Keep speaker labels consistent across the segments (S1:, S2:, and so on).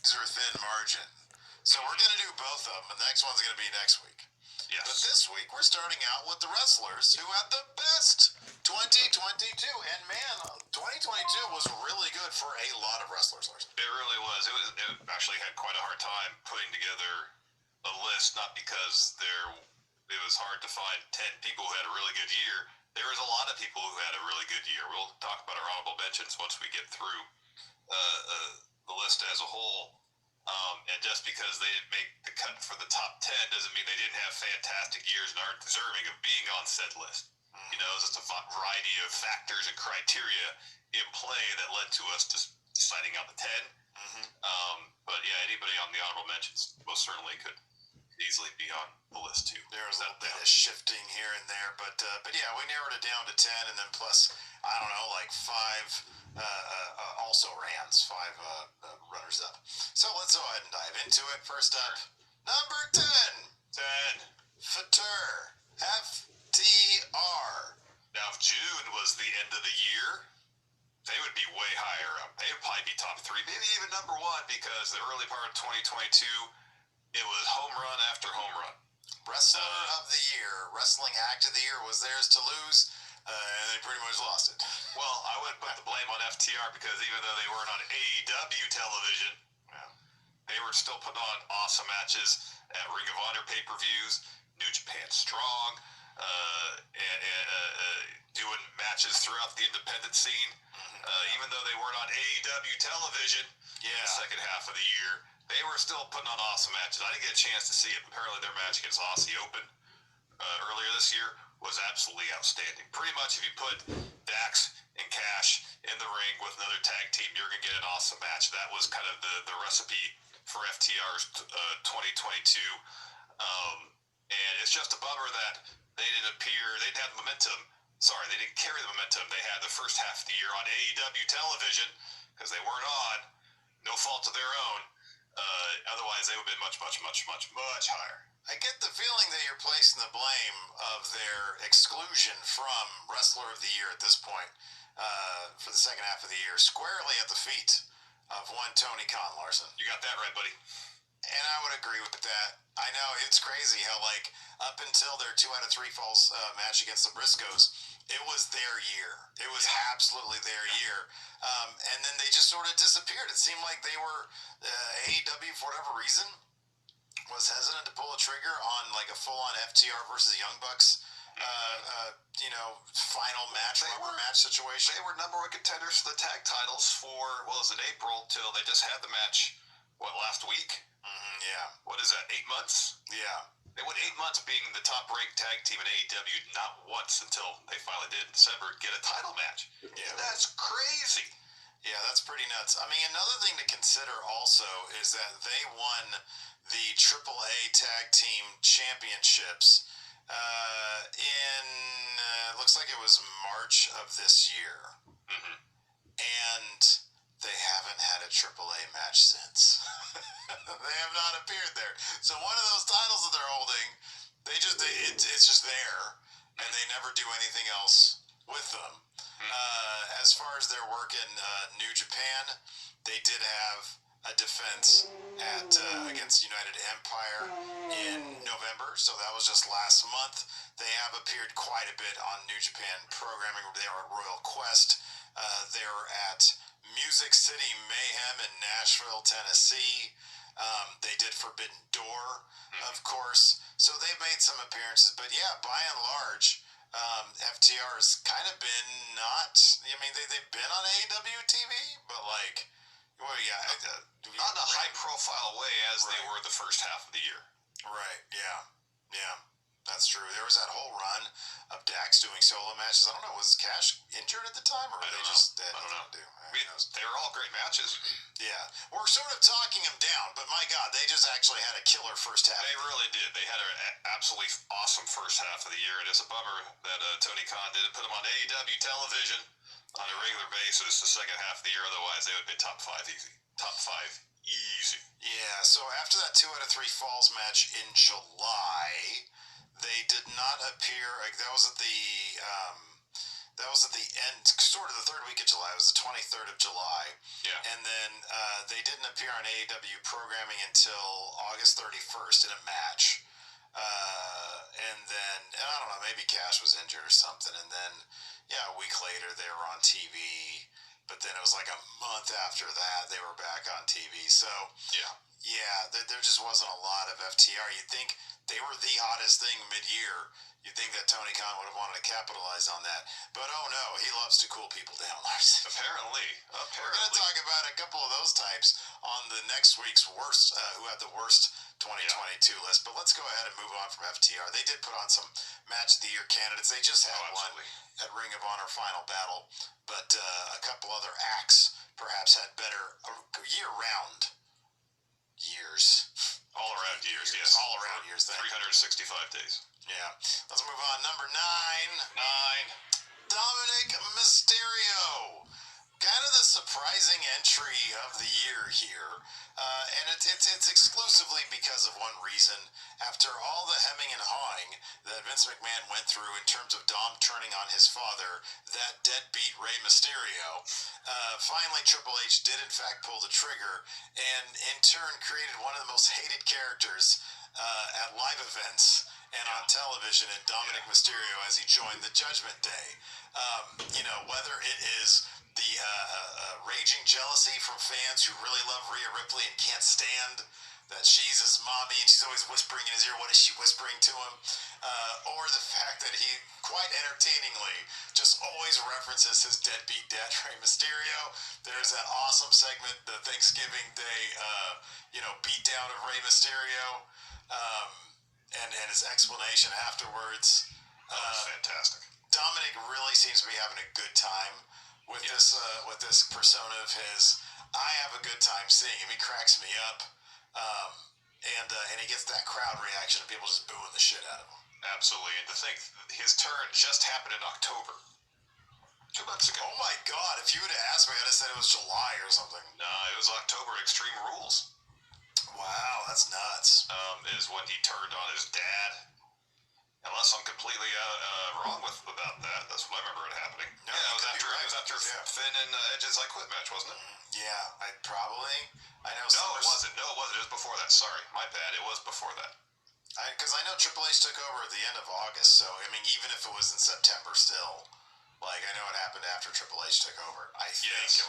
S1: razor-thin margin. So we're going to do both of them. The next one's going to be next week.
S2: Yes.
S1: But this week, we're starting out with the wrestlers who had the best 2022. And man, 2022 was really good for a lot of wrestlers, Larson.
S2: It really was. It actually had quite a hard time putting together a list, not because it was hard to find 10 people who had a really good year. There was a lot of people who had a really good year. We'll talk about our honorable mentions once we get through the list as a whole. And just because they didn't make the cut for the top 10 doesn't mean they didn't have fantastic years and aren't deserving of being on said list. You know, it's just a variety of factors and criteria in play that led to us just deciding on the 10. But yeah, anybody on the honorable mentions most certainly could easily be on the list too.
S1: There was a bit of shifting here and there, but yeah, we narrowed it down to 10, and then plus, I don't know, like 5 also rans, 5 runners up. So let's go ahead and dive into it. First up, number 10. Fatur, FTR.
S2: Now, if June was the end of the year, they would be way higher up. They would probably be top 3, maybe even number 1, because the early part of 2022, it was home run after home run.
S1: Wrestler of the year, wrestling act of the year was theirs to lose, and they pretty much lost it.
S2: Well, I wouldn't put the blame on FTR because even though they weren't on AEW television, they were still putting on awesome matches at Ring of Honor pay-per-views, New Japan Strong, and doing matches throughout the independent scene. Even though they weren't on AEW television in the second half of the year, they were still putting on awesome matches. I didn't get a chance to see it. Apparently their match against Aussie Open earlier this year was absolutely outstanding. Pretty much if you put Dax and Cash in the ring with another tag team, you're going to get an awesome match. That was kind of the recipe for FTR's 2022. And it's just a bummer that they didn't have momentum. Sorry, they didn't carry the momentum they had the first half of the year on AEW television because they weren't on. No fault of their own. Otherwise, they would have been much higher.
S1: I get the feeling that you're placing the blame of their exclusion from Wrestler of the Year at this point for the second half of the year squarely at the feet of one Tony Khan, Larson.
S2: You got that right, buddy.
S1: And I would agree with that. I know it's crazy how, like, up until their 2 out of 3 falls match against the Briscoes, it was their year. It was absolutely their year. And then they just sort of disappeared. It seemed like they were, AEW, for whatever reason, was hesitant to pull a trigger on, like, a full-on FTR versus Young Bucks, final match, rubber match situation.
S2: They were number 1 contenders for the tag titles for, well, it was in April till they just had the match, last week?
S1: Yeah.
S2: What is that, 8 months?
S1: Yeah.
S2: They went 8 months being the top-ranked tag team in AEW, not once until they finally did in December get a title match.
S1: Yeah.
S2: That's crazy.
S1: Yeah, that's pretty nuts. I mean, another thing to consider also is that they won the AAA Tag Team Championships looks like it was March of this year. And they haven't had a AAA match since. They have not appeared there. So one of those titles that they're holding, it's just there, and they never do anything else with them. As far as their work in New Japan, they did have a defense against United Empire in November, so that was just last month. They have appeared quite a bit on New Japan programming. They were at Royal Quest. They were at Music City Mayhem in Nashville, Tennessee. They did Forbidden Door, of course. So they've made some appearances. But yeah, by and large, FTR has kind of been not... I mean, they've been on AEW TV, but like... Well, yeah.
S2: Not in a high-profile way as they were the first half of the year.
S1: Right, yeah. Yeah, that's true. There was that whole run of Dax doing solo matches. I don't know, was Cash injured at the time? Or were they just...
S2: I don't know. They were all great matches.
S1: Yeah. We're sort of talking them down, but my God, they just actually had a killer first half.
S2: They really did. They had an absolutely awesome first half of the year. It is a bummer that Tony Khan didn't put them on AEW television on a regular basis the second half of the year. Otherwise, they would have been top 5 easy. Top 5 easy.
S1: Yeah, so after that 2 out of 3 falls match in July, they did not appear. That was at the That was at the end, sort of the third week of July. It was the 23rd of July.
S2: Yeah.
S1: And then they didn't appear on AEW programming until August 31st in a match. And then, I don't know, maybe Cash was injured or something. And then, a week later they were on TV. But then it was like a month after that they were back on TV. So, there just wasn't a lot of FTR. You'd think they were the hottest thing mid-year. You'd think that Tony Khan would have wanted to capitalize on that. But oh no, he loves to cool people down, Lars.
S2: Apparently.
S1: We're going to talk about a couple of those types on the next week's worst, who had the worst 2022 list. But let's go ahead and move on from FTR. They did put on some Match of the Year candidates. They just had one at Ring of Honor Final Battle. But a couple other acts perhaps had better year-round years.
S2: All around years, yes.
S1: All around years.
S2: 365 days.
S1: Yeah. Let's move on. Number 9. Dominic Mysterio. Kind of the surprising entry of the year here. And it's exclusively because of one reason. After all the hemming and hawing that Vince McMahon went through in terms of Dom turning on his father, that deadbeat Rey Mysterio, finally Triple H did in fact pull the trigger and in turn created one of the most hated characters at live events and on television in Dominic Mysterio as he joined the Judgment Day. Whether it is the raging jealousy from fans who really love Rhea Ripley and can't stand that she's his mommy and she's always whispering in his ear, what is she whispering to him? Or the fact that he, quite entertainingly, just always references his deadbeat dad, Rey Mysterio. There's that awesome segment, the Thanksgiving Day, beat down of Rey Mysterio, and his explanation afterwards.
S2: Fantastic.
S1: Dominic really seems to be having a good time with this persona of his. I have a good time seeing him. He cracks me up, and he gets that crowd reaction of people just booing the shit out of him.
S2: Absolutely, and to think his turn just happened in October, 2 months ago.
S1: Oh my God! If you would have asked me, I'd have said it was July or something.
S2: No, it was October. Extreme Rules.
S1: Wow, that's nuts.
S2: Is when he turned on his dad. Unless I'm completely wrong about that. That's what I remember it happening.
S1: No,
S2: it was after
S1: yeah.
S2: Finn and Edge's I Quit match, wasn't it?
S1: Yeah, I know.
S2: No, it wasn't. It was before that. Sorry, my bad. It was before that.
S1: Because I know Triple H took over at the end of August, so I mean, even if it was in September, still, like I know it happened after Triple H took over. I think.
S2: Yes. It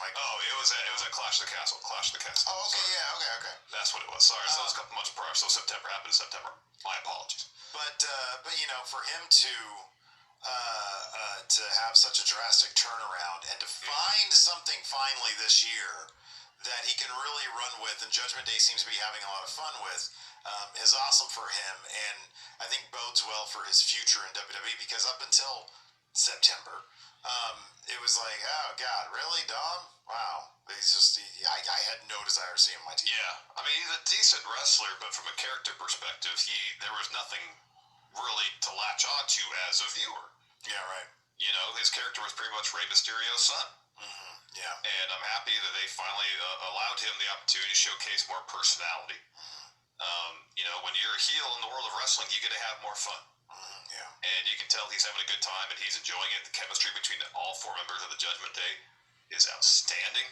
S2: was at Clash of the Castle. Clash of the Castle.
S1: Oh, okay, sorry. Yeah, okay.
S2: That's what it was. Sorry, so it was a couple months prior. So September happened in September. My apologies.
S1: But for him to have such a drastic turnaround and to find something finally this year that he can really run with, and Judgment Day seems to be having a lot of fun with, is awesome for him, and I think bodes well for his future in WWE, because up until September, it was like, oh God, really, Dom? Wow. I had no desire to see him on my TV.
S2: Yeah, I mean, he's a decent wrestler, but from a character perspective, there was nothing really to latch onto as a viewer.
S1: Yeah, right.
S2: His character was pretty much Rey Mysterio's son.
S1: Mm-hmm. Yeah.
S2: And I'm happy that they finally allowed him the opportunity to showcase more personality. When you're a heel in the world of wrestling, you get to have more fun.
S1: Yeah.
S2: And you can tell he's having a good time and he's enjoying it. The chemistry between all 4 members of the Judgment Day is outstanding.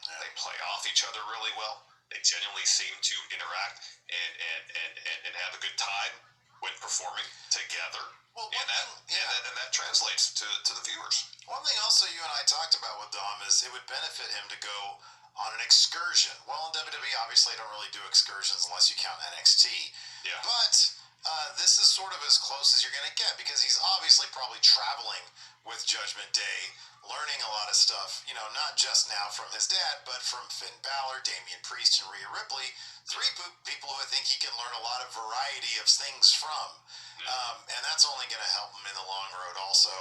S1: Yeah.
S2: They play off each other really well. They genuinely seem to interact and have a good time when performing together.
S1: Well,
S2: and that translates to the viewers.
S1: One thing also you and I talked about with Dom is it would benefit him to go on an excursion. Well, in WWE, obviously, don't really do excursions unless you count NXT.
S2: Yeah.
S1: But this is sort of as close as you're going to get, because he's obviously probably traveling with Judgment Day, learning a lot of stuff, not just now from his dad, but from Finn Balor, Damian Priest, and Rhea Ripley, 3 people who I think he can learn a lot of variety of things from. And that's only going to help him in the long road also.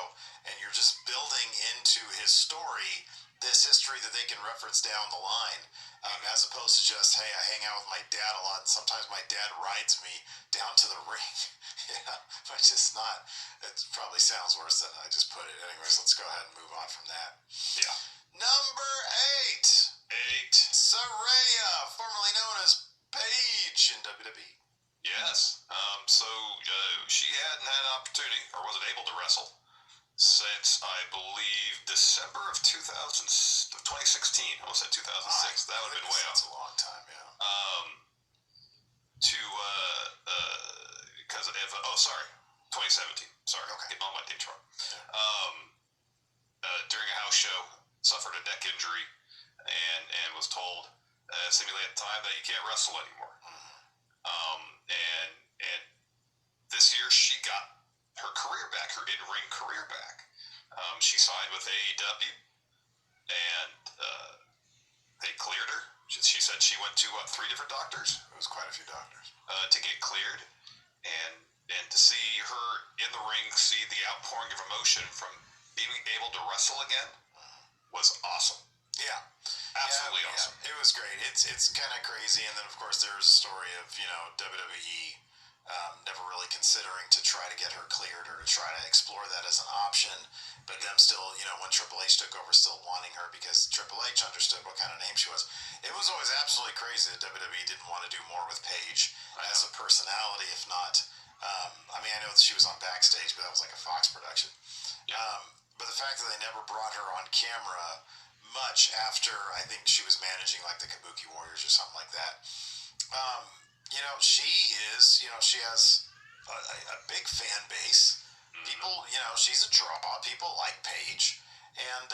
S1: And you're just building into his story this history that they can reference down the line, as opposed to just, hey, I hang out with my dad a lot, and sometimes my dad rides me down to the ring. Yeah, which is not, it probably sounds worse than I just put it. Anyways, let's go ahead and move on from that.
S2: Yeah.
S1: Number 8. Saraya, formerly known as Paige in WWE.
S2: Yes. She hadn't had an opportunity, or wasn't able to wrestle, since I believe December of 2016. I almost said 2006. That would have been way off.
S1: That's a long time, yeah.
S2: Because of 2017. Sorry,
S1: okay.
S2: Getting all my dates wrong. During a house show, suffered a neck injury, and was told, seemingly at the time, that you can't wrestle anymore. And this year she got her career back, her in-ring career back. She signed with AEW, and they cleared her. She said she went to 3 different doctors.
S1: It was quite a few doctors
S2: to get cleared, and to see her in the ring, see the outpouring of emotion from being able to wrestle again, was awesome.
S1: Yeah,
S2: absolutely awesome.
S1: Yeah. It was great. It's kind of crazy, and then of course there's a story of WWE never really considering to try to get her cleared or to try to explore that as an option, but them still, when Triple H took over, still wanting her because Triple H understood what kind of name she was. It was always absolutely crazy that WWE didn't want to do more with Paige as a personality, if not. I know that she was on Backstage, but that was like a Fox production. But the fact that they never brought her on camera much after, I think she was managing like the Kabuki Warriors or something like that. She has a big fan base. People, she's a draw. People like Paige. And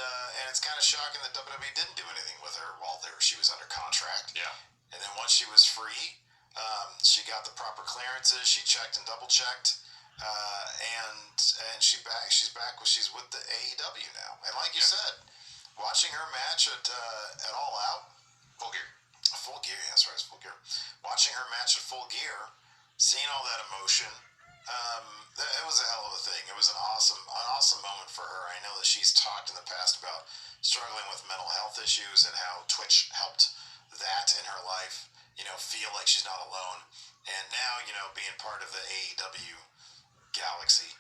S1: it's kind of shocking that WWE didn't do anything with her while she was under contract.
S2: Yeah.
S1: And then once she was free, she got the proper clearances. She checked and double checked. And she's back. She's with the AEW now. And like you said, watching her match at All Out,
S2: Full Gear.
S1: Full Gear, that's right, it's Full Gear. Watching her match at Full Gear, seeing all that emotion, it was a hell of a thing. It was an awesome moment for her. I know that she's talked in the past about struggling with mental health issues and how Twitch helped that in her life. Feel like she's not alone. And now, being part of the AEW galaxy.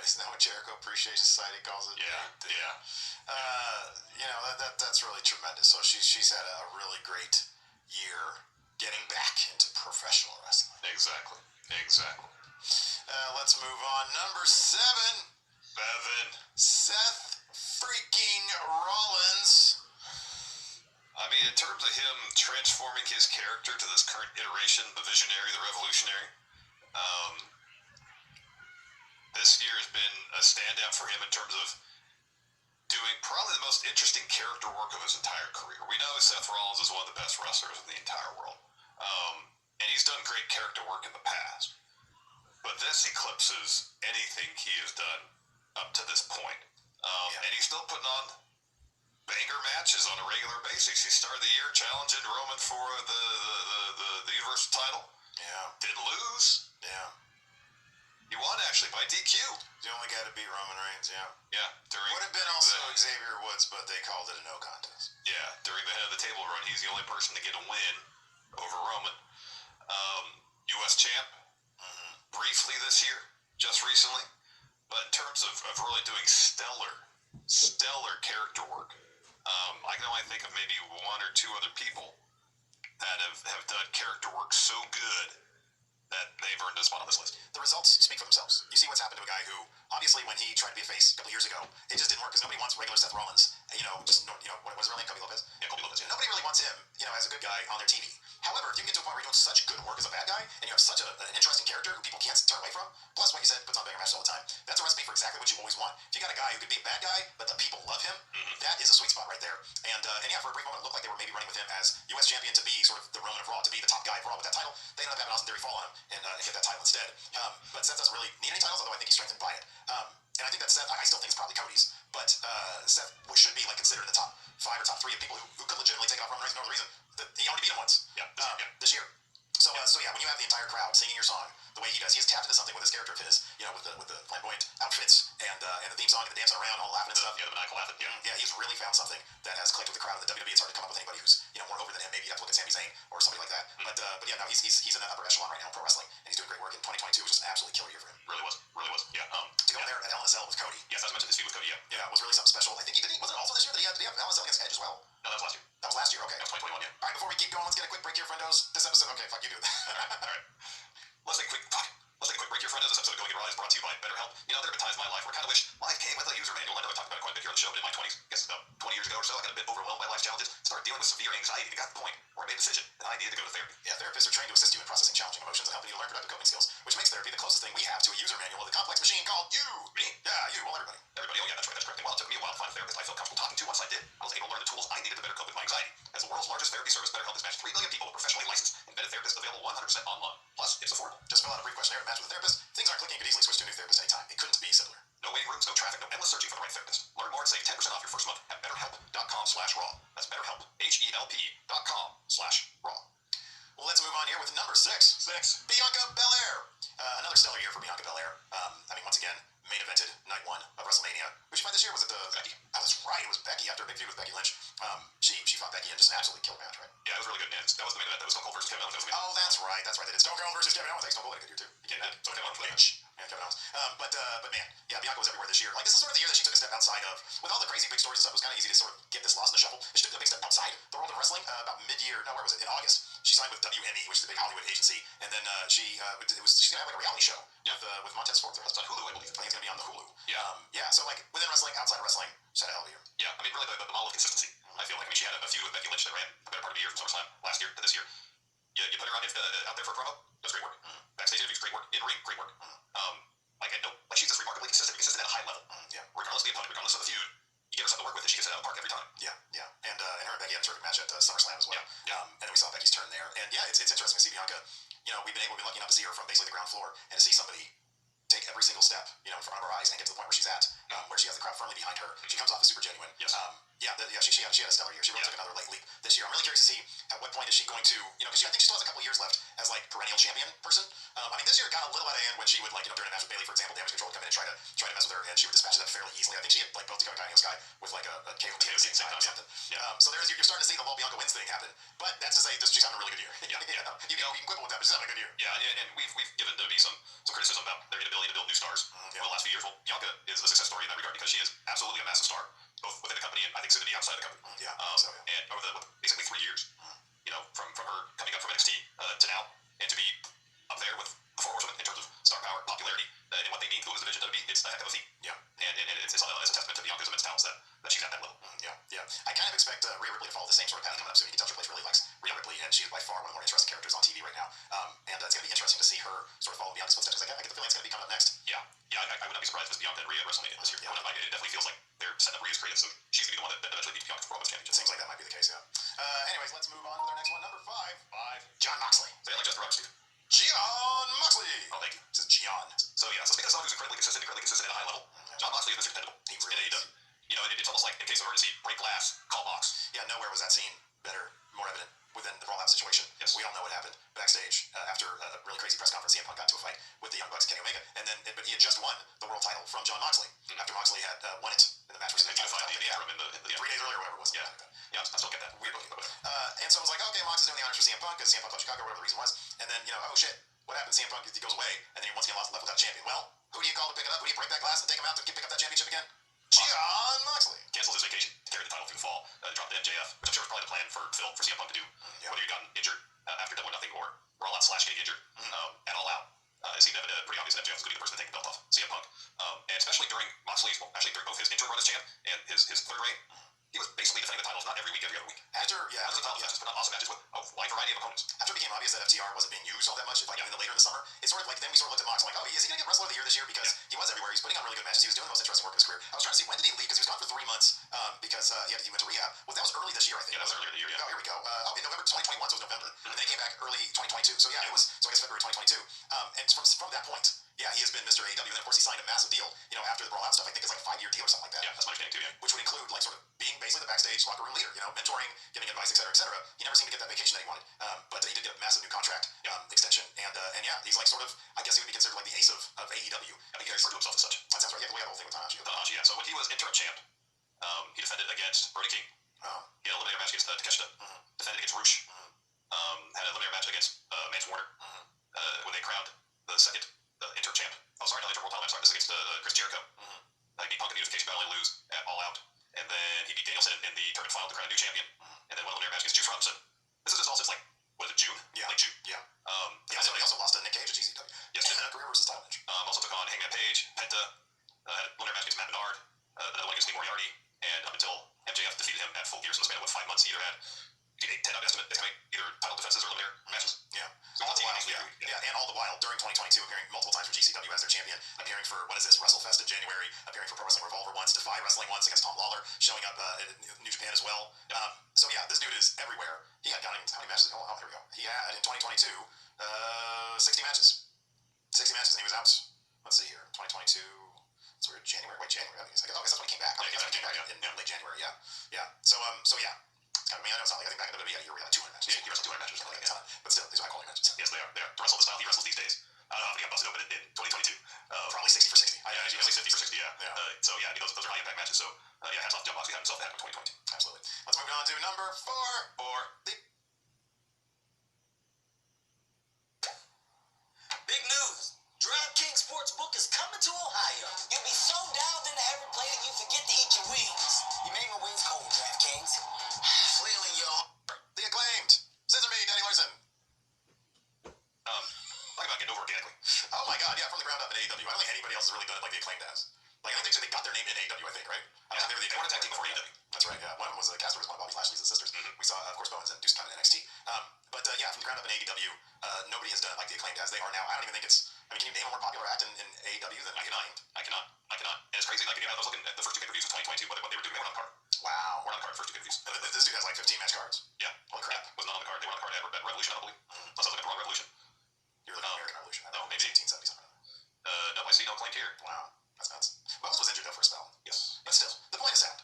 S1: Isn't that what Jericho Appreciation Society calls it?
S2: Yeah.
S1: That's really tremendous. So she's had a really great year getting back into professional wrestling.
S2: Exactly.
S1: Let's move on. Number 7.
S2: Bevan.
S1: Seth freaking Rollins.
S2: In terms of him transforming his character to this current iteration, the Visionary, the Revolutionary, this year has been a standout for him in terms of doing probably the most interesting character work of his entire career. We know Seth Rollins is one of the best wrestlers in the entire world. And he's done great character work in the past. But this eclipses anything he has done up to this point. And he's still putting on banger matches on a regular basis. He started the year challenging Roman for the Universal title.
S1: Yeah.
S2: Didn't lose.
S1: Yeah.
S2: He won, actually, by DQ.
S1: The only guy to beat Roman Reigns, yeah.
S2: Yeah.
S1: Would have been also Xavier Woods, but they called it a no contest.
S2: Yeah, during the head of the table run, he's the only person to get a win over Roman. U.S. champ, briefly this year, just recently. But in terms of really doing stellar character work, I can only think of maybe 1 or 2 other people that have done character work so good that they've earned a spot on this list.
S1: The results speak for themselves. You see what's happened to a guy who, obviously, when he tried to be a face a couple years ago, it just didn't work because nobody wants regular Seth Rollins. What was his real name? Kobe Lopez?
S2: Yeah, Kobe Lopez. Yeah.
S1: Nobody really wants him, as a good guy on their TV. However, if you can get to a point where you're doing such good work as a bad guy, and you have such an interesting character who people can't turn away from, plus, like you said, puts on banger matches all the time, that's a recipe for exactly what you always want. If you got a guy who could be a bad guy, but the people love him, that is a sweet spot right there. And for a brief moment, it looked like they were maybe running with him as U.S. champion to be sort of the Roman of Raw, to be the top guy of Raw with that title. They ended up having Austin Theory fall on him and get that title instead. But Seth doesn't really need any titles, although I think he's strengthened by it. And I think that Seth, I still think it's probably Cody's, but Seth should be considered in the top 5 or top 3 of people who could legitimately take it off Roman Reigns for no other reason. He only beat him once. This year. So when you have the entire crowd singing your song the way he does, he has tapped into something with his character of his, with the flamboyant outfits and the theme song and the dancing around, all laughing and stuff.
S2: Yeah, the maniacal laughing.
S1: Yeah, he's really found something that has clicked with the crowd of the WWE. It's hard to come up with anybody who's more over than him. Maybe you have to look at Sami Zayn or somebody like that. But yeah, no, he's in that upper echelon right now in pro wrestling, and he's doing great work. In 2022 was just an absolutely killer year for him.
S2: Really was. Yeah.
S1: To go in there at LSL with Cody.
S2: Yes, I was mentioned this feud with Cody.
S1: Yeah, it was really something special. I think wasn't it also this year that he had LSL against Edge as well?
S2: No, that was last year.
S1: That was last year. Okay.
S2: That was 2021. Yeah.
S1: All right, before we keep going, let's get a quick break here, friendos. This episode, okay, fuck you, do it.
S2: All right. Let's take a quick break here, friendos. This episode of Going In Rise brought to you by BetterHelp. You know, there have been times in my life where I kind of wish life came with a user manual. I know I talked about it quite a bit here on the show, but in my 20s, I guess about 20 years ago or so, I got a bit overwhelmed by life's challenges, started dealing with severe anxiety, and got to the point where I made a decision that I needed to go to therapy.
S1: Yeah, therapists are trained to assist you in processing challenging emotions and helping you to learn productive coping skills, which makes therapy the closest thing we have to a user manual of the complex machine called you.
S2: Me?
S1: Yeah, you. Well, everybody.
S2: Everybody, oh yeah, that's right, that's correct. And while it took me a while to find a therapist I felt comfortable talking to, once I did, I was able to learn the tools I needed to better cope with my anxiety. As the world's largest therapy service, BetterHelp has matched 3 million people with professionally licensed and vetted therapists available 100% online. Plus, it's affordable.
S1: Just fill out a brief questionnaire to match with a therapist. Things aren't clicking. You could easily switch to a new therapist anytime. It couldn't be simpler.
S2: No waiting rooms, no traffic, no endless searching for the right therapist. Learn more and save 10% off your first month at BetterHelp.com/raw. That's BetterHelp, HELP.com/raw.
S1: Well, let's move on here with number 6. Bianca Belair. Another stellar year for Bianca Belair. I mean, once again, main evented night 1 of WrestleMania. Who she fight this year? Was it
S2: Becky?
S1: Oh, that's right. It was Becky after a big feud with Becky Lynch. She fought Becky and just absolutely killed match, right?
S2: Yeah, it was really good. And that was the main event. That was Stone Cold versus Kevin Owens.
S1: Oh, that's right. They did Stone Cold versus Kevin Owens. Stone Cold had a good year too.
S2: You can't Stone Cold
S1: Kevin Owens. But man, yeah, Bianca was everywhere this year. Like, this is sort of the year that she took a step outside of, with all the crazy big stories and stuff. It was kind of easy to sort of get this lost in the shuffle. She took a big step outside the world of wrestling about mid-year. No, where was it? In August, she signed with WME, which is a big Hollywood agency, and then she's gonna have like a reality show with Montez Ford. That's on Hulu, I believe. I think it's gonna be on the Hulu.
S2: Yeah.
S1: So like within wrestling, outside of wrestling, she's had a hell of a year.
S2: Yeah, I mean, really the model of consistency. I feel like, I mean, she had a feud with Becky Lynch that ran the better part of a year from SummerSlam last year to this year. You put her out there for a promo. That's great work. Backstage interviews, great work. In ring, great work. She's just remarkably consistent at a high level. Regardless of the opponent, regardless of the feud, you give her something to work with, and she gets it out of the park every time.
S1: Yeah. And her and Becky had a terrific match at SummerSlam as well. And then we saw Becky's turn there. And yeah, it's interesting to see Bianca. You know, we've been lucky enough to see her from basically the ground floor and to see somebody take every single step, in front of our eyes and get to the point where she's at, where she has the crowd firmly behind her. She comes off as super genuine.
S2: Yes.
S1: She had a stellar year. She really took another leap this year. I'm really curious to see at what point is she going to, because I think she still has a couple years left as like perennial champion person. I mean, this year it got a little out of hand when she would during a match with Bayley, for example, Damage Control would come in and try to mess with her, and she would dispatch them fairly easily. I think she had like both Dakota Kai and Io Sky with like a KO at the same time or something. So you're starting to see the whole Bianca wins thing happen. But that's to say, she's having a really good year. You can quibble with that, but she's having a good year.
S2: Yeah, and we've given WWE some criticism about their inability to build new stars over the last few years. Well, Bianca is a success story in that regard because she is absolutely a massive star, both within the company and I think soon to be outside the company. And over basically 3 years, from her coming up from NXT to now, and to be up there with the Four Horsemen in terms of star power, popularity, and what they mean to the division, it's a heck of a feat. And it's a testament to Bianca's immense talents that she's at that level.
S1: I kind of expect Rhea Ripley to follow the same sort of path coming up soon. You can tell Triple H really likes Rhea Ripley, and she's by far one of the more interesting characters on TV right now. And it's going to be interesting to see her sort of follow Bianca's footsteps, because I get the feeling it's going to be coming up next.
S2: I would not be surprised if it's Bianca and Rhea at WrestleMania this year. It definitely feels like they're setting up Rhea's career, so she's going to be the one that eventually beats Bianca for Raw Women's Championship.
S1: It seems like that might be the case, anyways, let's move on with our next one. Number 5. Jon Moxley.
S2: Say it like Justin Roberts, Steve.
S1: Jon Moxley.
S2: Oh, thank you.
S1: This is Gian.
S2: So speaking of someone who's incredibly consistent at a high level, Jon Moxley is Mr. Dependable.
S1: He really is.
S2: It's almost like in case of emergency, break glass, call Mox.
S1: Yeah, nowhere was that scene better, more evident within the Raw situation.
S2: Yes.
S1: We all know what happened backstage after a really crazy press conference. CM Punk got to a fight with the Young Bucks and Kenny Omega, but he had just won the world title from Jon Moxley after Moxley had won it in the match versus
S2: the interim in the
S1: 3 days earlier, or whatever it was.
S2: I still get that.
S1: Weird looking. And so it was like, okay, Mox is doing the honors for CM Punk because CM Punk left Chicago, whatever the reason was. And then, oh shit, what happened? CM Punk, he goes away, and then he once again left without a champion. Well, who do you call to pick it up? Who do you break that glass and take him out to pick up that championship again? Jon Moxley.
S2: Cancels his vacation to carry the title through the fall, dropped the MJF, which I'm sure was probably the plan for CM Punk to do, whether he'd gotten injured after Double or Nothing or All Out / getting injured at All Out. It seemed pretty obvious that MJF was going to be the person to take the belt off CM Punk. And especially during during both his interim run as champ and his third reign, he was basically defending the titles not every week, every other week.
S1: After
S2: matches, but awesome matches with a wide variety of opponents.
S1: After it became obvious that FTR wasn't being used all that much, later in the summer, it's sort of like then we sort of looked at Mox like, oh, is he going to get Wrestler of the Year this year? Because he was everywhere. He's putting on really good matches. He was doing the most interesting work of his career. I was trying to see when did he leave because he was gone for 3 months because he went to rehab. Well, that was early this year, I think.
S2: Yeah, that was earlier in the year.
S1: Oh, here we go. In November 2021, so it was November, and then he came back early 2022. So yeah, it was. So I guess February 2022. And from that point. Yeah, he has been Mr. AEW, and then of course he signed a massive deal, after the Brawl Out stuff. I think it's like a 5-year deal or something like that.
S2: Yeah, that's my understanding too,
S1: Which would include like sort of being basically the backstage locker room leader, mentoring, giving advice, etc., etc. He never seemed to get that vacation that he wanted, but he did get a massive new contract extension, and he's like sort of, I guess he would be considered like the ace of AEW.
S2: I think he referred to himself as such.
S1: That sounds right. Yeah, we had the whole thing with Tanahashi.
S2: Yeah. So when he was interim champ, he defended against Brody King. He had an eliminator match against Takeshita. Defended against Roosh. Had an eliminator match against Mance Warner. When they crowned the second interim champ. Oh, sorry, not interim world title match. Sorry, this is against Chris Jericho. He beat Punk in the unification battle and lose at All Out. And then he beat Danielson in the tournament final to crown a new champion. And then won a eliminator match against Juice Robinson. This is just all since June?
S1: Yeah.
S2: Late June.
S1: Yeah. He also lost to Nick Cage at GCW.
S2: Yes.
S1: Career versus title match.
S2: Also took on Hangman
S1: everywhere. He had, how many matches? Oh, here we go. He had, in 2022, 60 matches. 60 matches, and he was out. Let's see here. 2022. It's weird. January. Wait, January. I guess that's when he came back. Okay, he came back in late January. Yeah. So yeah. I mean, I know it's not like I think back in the WWE had a year where he had like 200 matches. Yeah, he wrestled 200 matches or something like that. But still, these are high quality matches. Yes, they are. To wrestle the style he wrestles these days. I don't know if he got busted open in 2022. Probably 60 for 60. Yeah, at least 50 for 60, yeah. So yeah, those are high impact matches. So yeah, hats off to John Moxley. Had himself that in 2022. Absolutely. Let's move on to number 4. The
S3: big news. DraftKings Sportsbook is coming to Ohio. You'll be so down in every play that you forget to eat your wings. You made my wings cold, DraftKings. Flailing your
S1: the acclaimed Scissor Me, Danny Larson.
S2: Talk about getting over organically.
S1: Oh my God, yeah, from the ground up in AEW. I don't think anybody else has really done it like the acclaimed has. Like, I think they got their name in AEW, I think, right? I think they were the tag team before AEW. That's right, yeah. One was Caster was one of Bobby Lashley's sisters. We saw, of course, Bowens and Deuce Count in NXT. But yeah, from the ground up in AEW, nobody has done it like the acclaimed as they are now. I don't even think it's. I mean, can you name a more popular act in AEW than
S2: I cannot. And it's crazy. Like, I was looking at the first 2 pay-per-views of 2022, what they were doing. They weren't on the card.
S1: Wow.
S2: Weren't on the card first 2 pay-per-views.
S1: This dude has like 15 match cards.
S2: Yeah.
S1: Holy crap.
S2: Was not on the card. They were on the card at Revolution, I believe. Unless I was looking at the wrong Revolution.
S1: You're looking at American Revolution.
S2: No, maybe
S1: 1870 something.
S2: No, I see no claim here.
S1: Wow. That's nuts. Bowens was injured though for a spell.
S2: Yes.
S1: But still, the point is sound.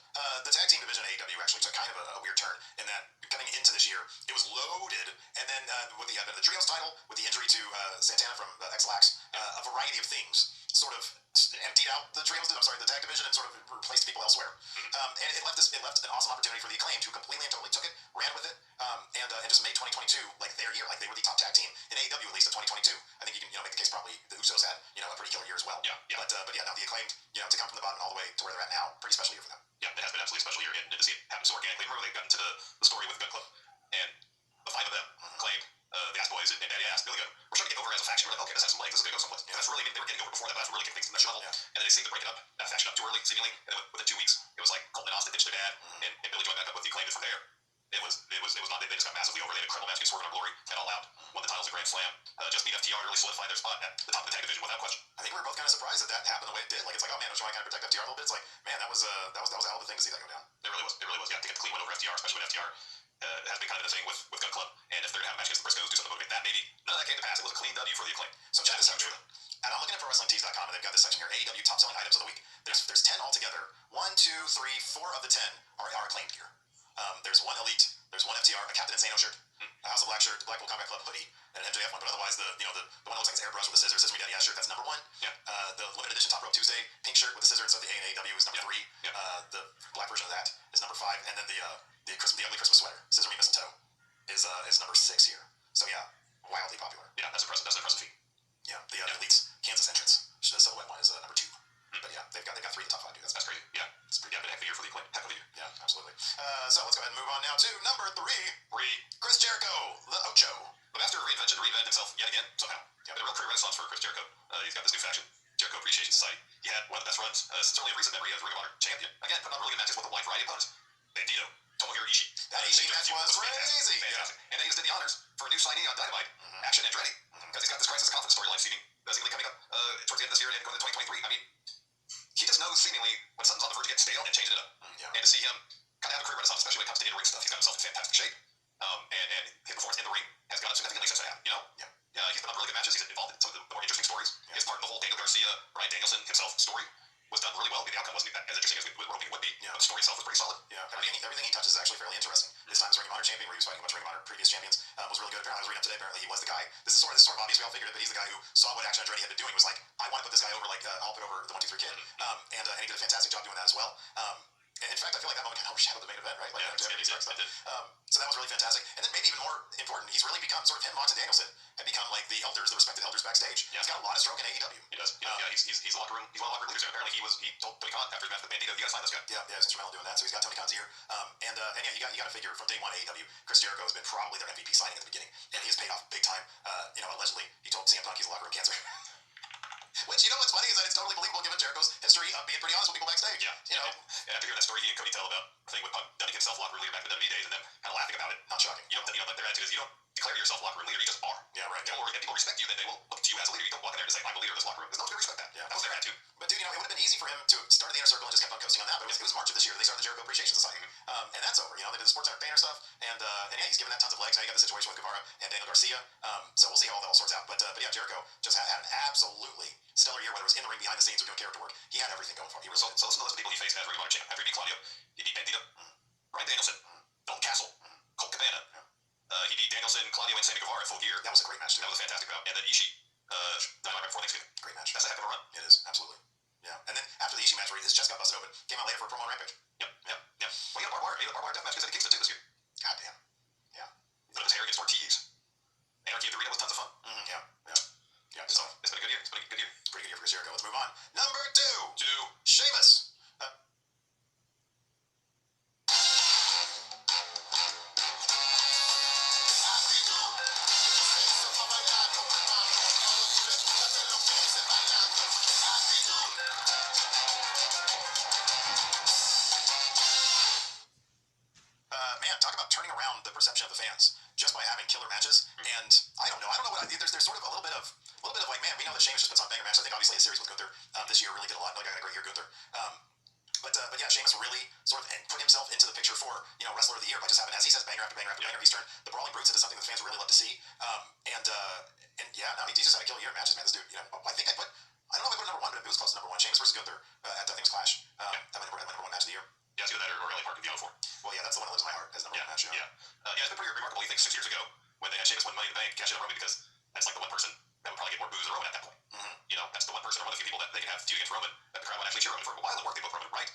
S1: The tag team division of AEW actually took kind of a weird turn in that coming into this year, it was loaded, and then with the advent of the Trios title, with the injury to Santana from X-Lax, a variety of things sort of emptied out the tag division, and sort of replaced people elsewhere. And it left an awesome opportunity for the Acclaimed, who completely and totally took it, ran with it, and just made 2022 like their year, like they were the top tag team in AEW at least of 2022. I think you can make the case probably the Usos had a pretty killer year as well.
S2: Yeah.
S1: But yeah, now the Acclaimed, to come from the bottom all the way to where they're at now, pretty special year for them.
S2: Yeah, it has been absolutely a special year, and to see it happen so organically. Remember, they've gotten to the story with Gun Club, and the 5 of them claimed the Ass Boys and Daddy Ass, Billy Gunn, we're starting to get over as a faction. We're like, okay, this has some legs, this is going to go someplace. Yeah. That's really, they were getting over before that, but that's really getting things to the next level. Yeah. And then they seemed to break it up, that faction up too early, seemingly. And then within 2 weeks, it was like Colton and Austin ditched their dad, and Billy joined back up with the Acclaimed from there. It was not, they just got massively over. They had an incredible match against Swerve in Our Glory and All Out. Won the titles at Grand Slam. Just beat FTR to really solidify their spot at the top of the tag division without question.
S1: I think we were both kind of surprised that happened the way it did. Like, it's like, oh man, I was trying to kind of protect FTR a little bit. It's like, man, that was a hell of a thing to see that go down.
S2: It really was. Yeah, to get the clean win over FTR, especially when FTR has been kind of a thing with Gun Club. And if they're going to have a match against the Briscoes, do something to motivate that, maybe. None of that came to pass. It was a clean W for the Acclaimed.
S1: So check this out, Jordan. And I'm looking at ProWrestlingTees.com, and they've got this section here, AEW top selling items of the week. There's 10 altogether. 1, 2, 3, 4 of the 10 are Acclaimed gear. There's 1 Elite, there's 1 FTR, a Captain Insano shirt, a House of Black shirt, Blackpool Combat Club hoodie, and an MJF one. But otherwise, the one that looks like it's airbrush with the scissors, Scissor Me Daddy Ass shirt, that's number 1.
S2: Yeah.
S1: The limited edition Top Rope Tuesday pink shirt with the scissors of the AEW is number 3.
S2: Yeah.
S1: The black version of that is number 5, and then the ugly Christmas sweater, Scissor Me Mistletoe, is number 6 here. So yeah, wildly popular.
S2: Yeah, that's impressive. That's an impressive feat.
S1: Yeah, the Elite's Kansas entrance, the silhouette one, is number 2. But yeah, they've got 3 in the top 5, dude. That's
S2: crazy. Yeah, it's pretty. Yeah, been a heck of a year for the Acclaimed. Heck of a year.
S1: Yeah, absolutely. So let's go ahead and move on now to number 3. Chris Jericho, the Ocho.
S2: The master of reinvention, reinvented himself yet again somehow. Yeah, been a real career renaissance for Chris Jericho. He's got this new faction, Jericho Appreciation Society. He had one of the best runs, certainly of recent memory, as Ring of Honor champion. Again, putting on really good matches with a wide variety of opponents. Bandito, Tomohiro Ishii.
S1: That Ishii match was crazy.
S2: Fantastic. And then he just did the honors for a new signee on Dynamite, Action Andretti, because he's got this Crisis of Confidence storyline seemingly coming up towards the end of this year and going into 2023. I mean, he just knows seemingly when something's on the verge of getting stale and changing it up. And to see him kind of have a career renaissance, especially when it comes to in-ring stuff, he's got himself in fantastic shape. And his performance in the ring has gone up significantly since that. He's been on really good matches. He's involved in some of the more interesting stories. His part in the whole Daniel Garcia, Bryan Danielson himself story was done really well. The outcome wasn't as interesting as we were hoping it would be. But the story itself was pretty solid.
S1: Yeah, everything he touches is actually fairly interesting. This time as Ring of Honor champion, where he was fighting a bunch of Ring of Honor previous champions, was really good. Apparently, I was reading up today. Apparently, he was the guy. This is sort of obvious. We all figured it, but he's the guy who saw what Action Andretti had been doing. Was like, I want to put this guy over. Like, I'll put over the 1, 2, 3 Kid. And he did a fantastic job doing that as well. And in fact, I feel like that moment kind of overshadowed the main event, right? Like,
S2: it did.
S1: So that was really fantastic. And then maybe even more important, he's really become sort of him, Mox and Danielson, have become like the elders, the respected elders backstage. Yeah. He's got a lot of stroke in AEW.
S2: He does. He's a locker room. He's one of the locker room leaders. And apparently, he told Tony Khan after his match with Bandito, you got to sign this guy.
S1: Yeah, he's instrumental in doing that. So he's got Tony Khan's ear. And yeah, you got to figure from day 1 AEW, Chris Jericho has been probably their MVP signing at the beginning, and he has paid off big time. Allegedly, he told CM Punk he's a locker room cancer. Which, what's funny is that it's totally believable given Jericho's history of being pretty honest with people backstage.
S2: Yeah. And after hearing that story he and Cody tell about the thing with Punk dunning himself locker leader back in the WWE days and them kind of laughing about it.
S1: Not shocking.
S2: Their attitude is you don't declare yourself locker room leader. You just are.
S1: Yeah, right.
S2: If people respect you, then they will look to you as a leader. You don't walk in there and say, I'm the leader of this locker room. Because no one's going to respect that.
S1: Yeah.
S2: That was their attitude.
S1: But dude, it would have been easy for him to start the Inner Circle and just kept on coasting on that. But it was March of this year. They started the Jericho Appreciation Society, and that's over. They did the Sports Entertainer stuff, and yeah, he's given that tons of legs. Now you got the situation with Guevara and Daniel Garcia. So we'll see how all that all sorts out. But yeah, Jericho just had an absolutely stellar year, whether it was in the ring, behind the scenes, or doing character work. He had everything going for him.
S2: So listen to the list of people he faced as Ring of Honor champ. After he beat Claudio, he beat Bandito, Bryan Danielson, Dalton Castle, Colt Cabana. He beat Danielson, Claudio, and Sammy Guevara at Full Gear.
S1: That was a great match, too.
S2: That was a fantastic bout. And then Ishii, Dynamite right before Thanksgiving.
S1: Great match.
S2: That's a heck of a run.
S1: It is, absolutely. Yeah. And then after the Ishii match where his chest got busted open, came out later for a promo on Rampage.
S2: Yep. Well, he had a barbed wire death match against Eddie Kingston, too, this year.
S1: God damn. Yeah.
S2: He put up his hair against Ortiz. Anarchy at the Arena was tons of fun.
S1: Yeah.
S2: So, it's been a good year.
S1: Pretty good year for Jericho. Let's move on. Number 2. Sheamus. Man, talk about turning around the perception of the fans just by having killer matches. And I don't know what there's sort of a little bit of like, man, we know that Sheamus just puts on banger matches. I think obviously his series with Gunther this year really did a lot. Like, I got a great year, Gunther. But yeah, Sheamus really sort of put himself into the picture for Wrestler of the Year by just having, as he says, banger after banger after banger. He's turned the Brawling Brutes into something that the fans would really love to see. And yeah, no, he just had a killer year in matches, man. This dude, I don't know if I put number 1, but it was close to number 1. Sheamus versus Gunther at I think it was Clash. That might have number 1 match of the year.
S2: Yeah, it's either that or LA Park in the 04.
S1: Well, yeah, that's the one that lives in my heart as number 1 match.
S2: Yeah, it's been pretty remarkable. You think 6 years ago when they had Sheamus win Money in the Bank, cash in on Roman, because that's like the one person that would probably get more boos than Roman at that point. That's the one person or one of the few people that they can have feud against Roman that the crowd would actually cheer Roman for a while. It worked. They booked Roman right.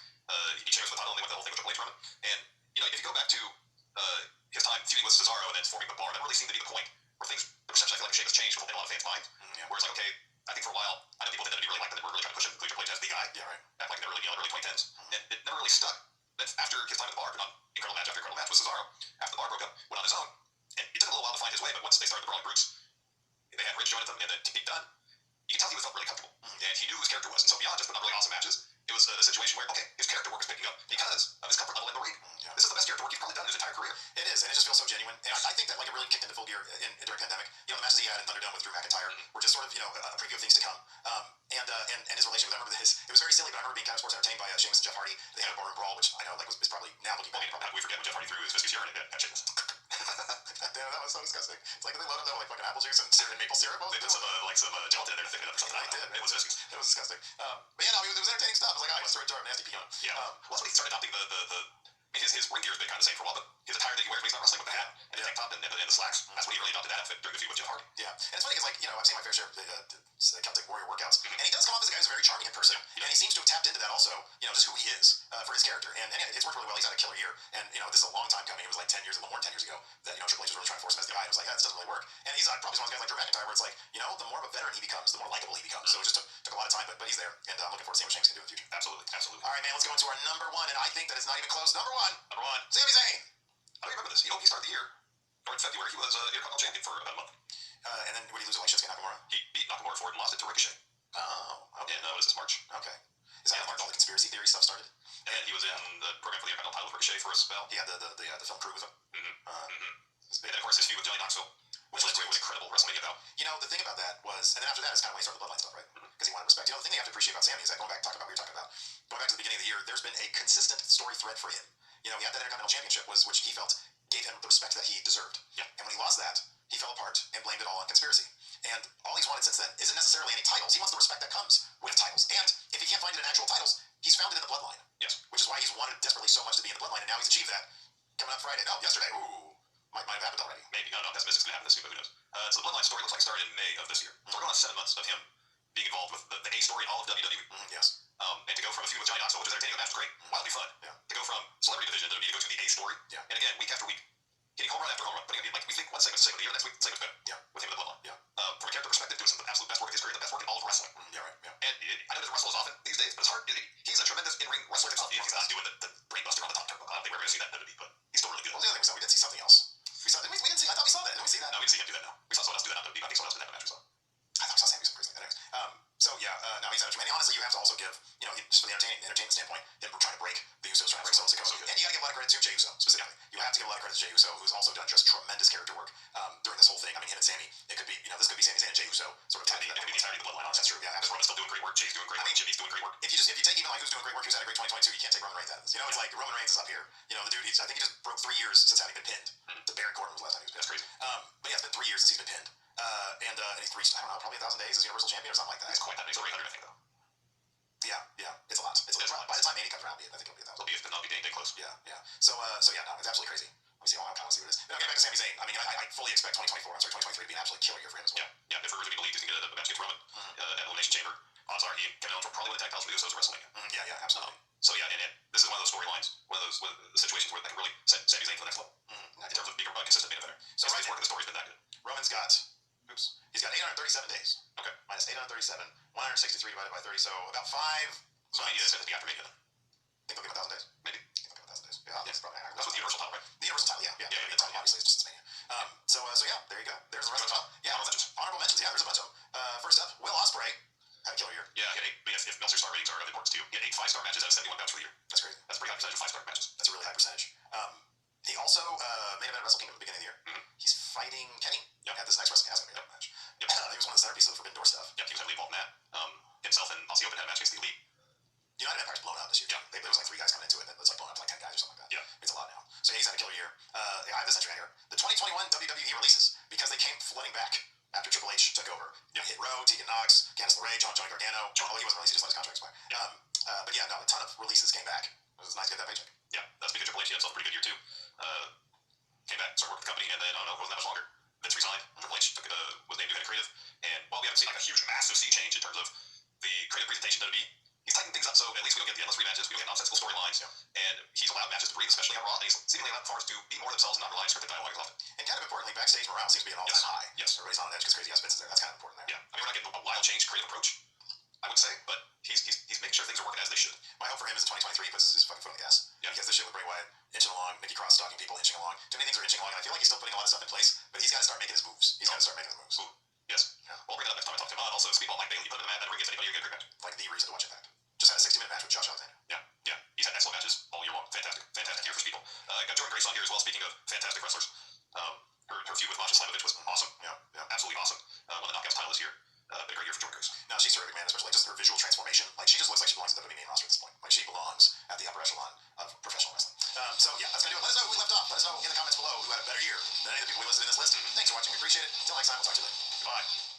S2: He beat Sheamus with the title, and they went the whole thing with Triple H Roman. And if you go back to his time feuding with Cesaro and then forming the Bar, that really seemed to be the point where things, the perception I feel like Sheamus changed in a lot of fans' minds. Where it's like, okay, I think for a while, I know people did that really liked that they were really trying to push him, including Triple H as the guy. Yeah, right. Back like in the early 2010s, and it never really stuck. Then after his time at the Bar, put on incredible match after incredible match with Cesaro, after the Bar broke up, went on his own, and it took him a little while to find his way. But once they started the Brawling Brutes, they had Rich join them, and then Pete Dunne. You can tell he felt really comfortable, and he knew who his character was. And so beyond just putting on really awesome matches, it was a situation where, okay, his character work is picking up because of his comfort level in the ring. This is the best character work he's probably done in his entire career. It is, and it just feels so genuine. And I think that like it really kicked into full gear during the pandemic. The matches he had in Thunderdome with Drew McIntyre were just sort of a preview of things to come. And his relationship with, I remember it was very silly, but I remember being kind of sports entertained by Sheamus and Jeff Hardy. They had a barroom brawl, which I know was probably now looking back. How do we forget when Jeff Hardy threw his viscous urine at Sheamus?
S1: Damn, that was so disgusting. It's like they loaded them with like fucking apple juice and maple syrup.
S2: They put some gelatin in there to thicken it up or something.
S1: They did.
S2: It was viscous.
S1: It was disgusting. But yeah, no, it was entertaining stuff. I was like, let's throw a jar of nasty pee on him.
S2: Yeah. Well, that's when he started adopting his ring gear has been kind of the same for a while, but his attire that he wears when he's not wrestling with the hat and the tank top and the slacks, that's when he really adopted that outfit during the feud with Jeff Hardy. Yeah. And it's funny because, I've seen my fair share of Celtic Warrior workouts, and he does come off as a guy who's very charming in person, and he seems to have tapped into that also, just who he is for his character. And it's worked really well. He's had a killer year, and, this is a long time coming. It was like 10 years, a little more than 10 years ago that, Triple H was really trying to force him as the guy. And it was like, this doesn't really work. And he's probably one of those guys like Drew McIntyre where it's like, the more of a veteran he becomes, the more likable he becomes. So it just took a lot of time, but he's there, and I'm looking forward to seeing what Sheamus can do in the future. Absolutely.
S1: All right, man, let's go into our number 1, and I think that it's not even close. Number 1, Sami Zayn.
S2: I don't remember this. He started the year, or in February, he was Intercontinental Champion for about a month.
S1: And then, what did he lose to, like, Shinsuke Nakamura?
S2: He beat Nakamura for it and lost it to Ricochet.
S1: Oh, okay.
S2: In, what is this, March?
S1: Okay. Is that March all the conspiracy theory stuff started?
S2: And he was in the program for the Intercontinental title with Ricochet for a spell.
S1: He had the film crew with him.
S2: And then, of course, his feud with Johnny Knoxville, which was incredible WrestleMania bout.
S1: The thing about that was, and then after that is kind of when he started the Bloodline stuff, right? Because he wanted respect. The thing they have to appreciate about Sami is that going back to the beginning of the year, there's been a consistent story thread for him. He had that Intercontinental Championship, which he felt gave him the respect that he deserved. Yeah. And when he lost that, he fell apart and blamed it all on conspiracy. And all he's wanted since then isn't necessarily any titles. He wants the respect that comes with titles. And if he can't find it in actual titles, he's found it in the Bloodline.
S2: Yes.
S1: Which is why he's wanted desperately so much to be in the Bloodline, and now he's achieved that. Coming up Friday. Oh, yesterday. Ooh. Might have happened already.
S2: Maybe. No, pessimistic's going to happen this week, but who knows? So the Bloodline story looks like it started in May of this year. So we're going on 7 months of him being involved with the A story in all of WWE.
S1: Yes.
S2: And to go from a feud with Johnny Knoxville, which was entertaining, the match was great, wildly fun. Yeah. To go from celebrity division to WWE to go to the A story. Yeah. And again, week after week, hitting home run after home run. But again, like we think one segment's the segment of the year, next week segment's better. Yeah. With him in the Bloodline. Yeah. From a character perspective, doing some of the absolute best work of his career, the best work in all of wrestling. Yeah, right. Yeah. And I know he doesn't wrestle as often these days, but it's hard. He's a tremendous in-ring wrestler himself. He's not doing the brainbuster on the top turnbuckle. I don't think we're going to see that in WWE, but he's still really good.
S1: Well, the other thing was that we did see something else. We didn't see. I thought we saw that. Didn't we see that?
S2: No, we didn't see him do that. No, we saw someone else do that. I think someone else did that in the match we saw.
S1: I thought we saw Sami do some crazy things. So yeah, no, he's entertaining. And honestly, you have to also give, just from the entertainment standpoint, him trying to break the Usos, trying to break Solo Sikoa. And you got to give a lot of credit to Jey Uso specifically. You have to give a lot of credit to Jey Uso, who's also done just tremendous character work during this But yeah, it's been 3 years since he's been pinned. And he's reached, I don't know, probably 1,000 days as Universal Champion or something like that.
S2: It's quite that. He's 300, I think, though.
S1: Yeah, it's a lot. It's a lot. By the time Mania comes around, I think it'll be 1,000.
S2: It'll be, if not be dang close.
S1: Yeah. So yeah, no, it's absolutely crazy. Let me see. I kind of want to see what it is. But getting back to Sami Zayn, I mean, I fully expect 2023 to be an absolutely killer year for him as well.
S2: Yeah. If rumors to be believed, he's going to get a match against Roman at Elimination Chamber. Odds are he and Kevin Owens will probably win the tag titles for the Usos at WrestleMania.
S1: Yeah, absolutely.
S2: So yeah, and this is one of those storylines, one of the situations where they can really set Sami Zayn to the next level in terms of being a consistent main eventer. So right, work of the story's been that good.
S1: Roman's got, he's got 837 days. Okay. Minus 837, 163 divided by 30, so about 5.
S2: So Mania is going to be after Mania then.
S1: Think they'll give him 1,000 days?
S2: Maybe.
S1: I think they'll give him 1,000 days. Yeah, that's probably
S2: That's with the Universal title, right?
S1: The Universal title, yeah. Obviously, it's just Mania. So yeah, there you go. There's the rest of the top. Yeah, honorable mentions. Yeah, there's a bunch of them. First up, Will Ospreay had a killer year.
S2: Yeah, if Meltzer star ratings are of importance to you, he had 8 5-star matches out of 71 bouts for the year.
S1: That's crazy.
S2: That's a pretty high percentage of 5-star matches.
S1: That's a really high percentage. He also made a Wrestle Kingdom at the beginning of the year. He's fighting Kenny at this next Wrestle Kingdom match. He was one of the centerpieces of the Forbidden Door stuff.
S2: Yeah, he was heavily involved in that. Himself and Aussie Open had a match against the Elite.
S1: United Empire's blown out this year. Yeah. There was like 3 guys coming into it, and it's like blown up to like 10 guys or something like that. Yeah. It's a lot now. So he's had a killer year. I have this entry right here. The 2021 WWE releases, because they came flooding back after Triple H took over. Hit Row, Tegan Knox, Candice LeRae, Johnny Gargano. He wasn't released, he just let his contract expire. But yeah, no, a ton of releases came back. It was nice to get that paycheck. Yeah, that's because Triple H had himself a pretty good year too. Came back, started working with the company, and then, I don't know, it wasn't that much longer. Vince resigned. Triple H was named new head of creative. And while we haven't seen like a huge, massive sea change in terms of the creative presentation to WWE, he's tightened things up, so at least we don't get the endless rematches, we don't get nonsensical storylines, and he's allowed matches to breathe, especially on Raw, and he's seemingly allowed performers to be more themselves and not rely on scripted dialogue as often. And kind of importantly, backstage morale seems to be an all-time high. Yes. Everybody's on edge because Crazy House Vince is there. That's kind of important there. Yeah. I mean, we're not getting a wild change creative approach, I would say, but he's making sure things are working as they should. My hope for him is in 2023 he puts his fucking foot on the gas. Yeah. Because this shit with Bray Wyatt inching along, Nikki Cross stalking people, inching along. Too many things are inching along, and I feel like he's still putting a lot of stuff in place, but he's got to start making his moves. Ooh. Yes. Yeah. We'll bring that up next time I talk to him. Also, Speedball Mike Bailey, put him in the mat, never against anybody, you get a great match. Like the reason to watch Impact. Just had a 60-minute match with Josh Alexander. Yeah. He's had excellent matches all year long. Fantastic year for Speedball. Got Jordan Grace on here as well, speaking of fantastic wrestlers. Her feud with Masha Slamovich was awesome. Yeah. Absolutely awesome. Won the Knockouts title this year. Been a great year for Jordan Grace. No, she's terrific, man, especially like just her visual transformation. Like, she just looks like she belongs in the WWE main roster at this point. Like, she belongs at the upper echelon of professional wrestling. So yeah, that's gonna do it. Let us know who we left off. Let us know in the comments below who had a better year than any of the people we listed in this list. Thanks for watching. We appreciate it. Until next time, we'll talk to you later. Goodbye.